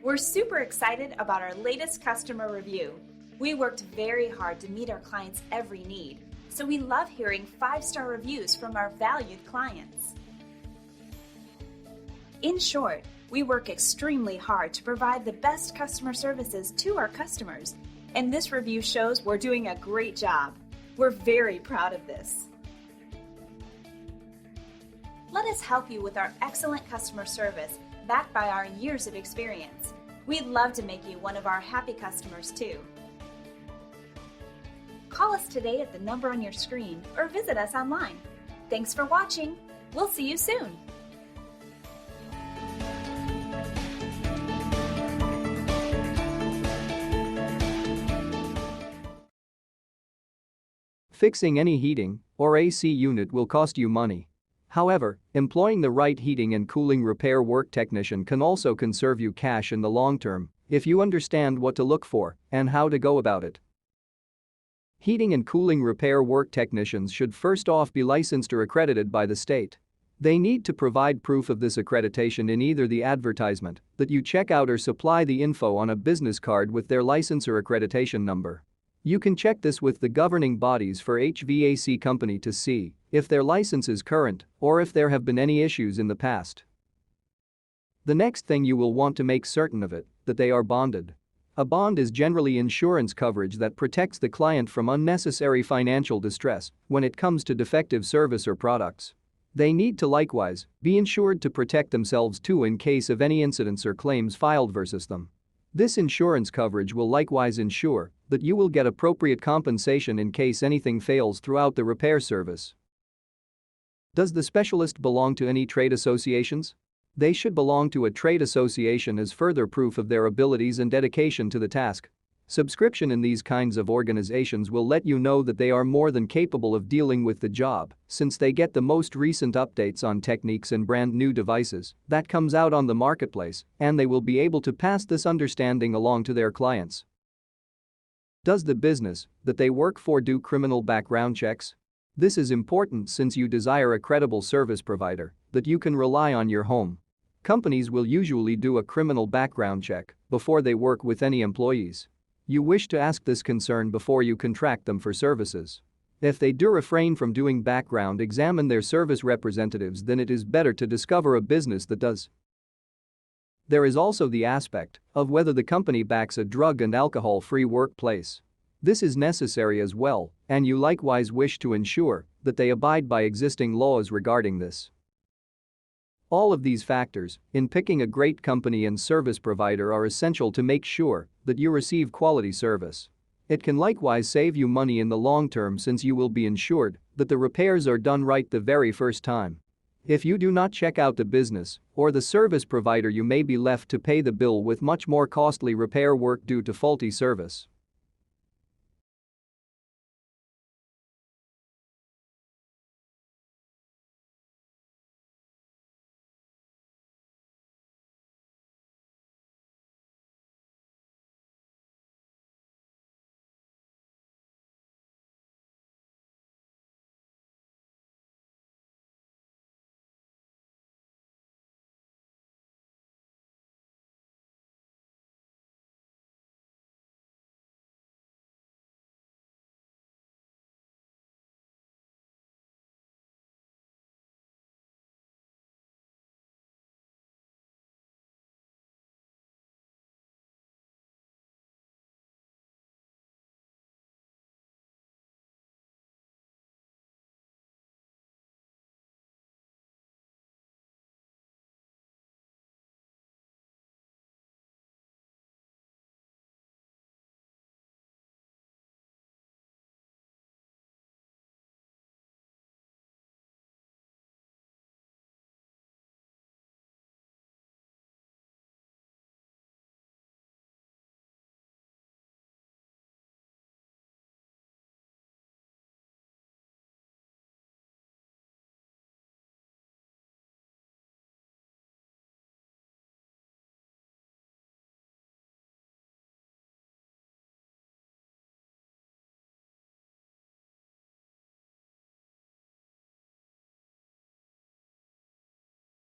We're super excited about our latest customer review. We worked very hard to meet our clients' every need, so we love hearing 5-star reviews from our valued clients. In short, we work extremely hard to provide the best customer services to our customers, and this review shows we're doing a great job. We're very proud of this. Let us help you with our excellent customer service, backed by our years of experience. We'd love to make you one of our happy customers too. Call us today at the number on your screen or visit us online. Thanks for watching. We'll see you soon. Fixing any heating or AC unit will cost you money. However, employing the right heating and cooling repair work technician can also conserve you cash in the long term if you understand what to look for and how to go about it. Heating and cooling repair work technicians should first off be licensed or accredited by the state. They need to provide proof of this accreditation in either the advertisement that you check out or supply the info on a business card with their license or accreditation number. You can check this with the governing bodies for HVAC company to see if their license is current or if there have been any issues in the past. The next thing you will want to make certain of it that they are bonded. A bond is generally insurance coverage that protects the client from unnecessary financial distress when it comes to defective service or products. They need to likewise be insured to protect themselves too in case of any incidents or claims filed versus them. This insurance coverage will likewise ensure that you will get appropriate compensation in case anything fails throughout the repair service. Does the specialist belong to any trade associations? They should belong to a trade association as further proof of their abilities and dedication to the task. Subscription in these kinds of organizations will let you know that they are more than capable of dealing with the job, since they get the most recent updates on techniques and brand new devices that comes out on the marketplace, and they will be able to pass this understanding along to their clients. Does the business that they work for do criminal background checks? This is important since you desire a credible service provider that you can rely on your home. Companies will usually do a criminal background check before they work with any employees. You wish to ask this concern before you contract them for services. If they do refrain from doing background examine their service representatives, then it is better to discover a business that does. There is also the aspect of whether the company backs a drug and alcohol-free workplace. This is necessary as well, and you likewise wish to ensure that they abide by existing laws regarding this. All of these factors in picking a great company and service provider are essential to make sure that you receive quality service. It can likewise save you money in the long term since you will be ensured that the repairs are done right the very first time. If you do not check out the business or the service provider, you may be left to pay the bill with much more costly repair work due to faulty service.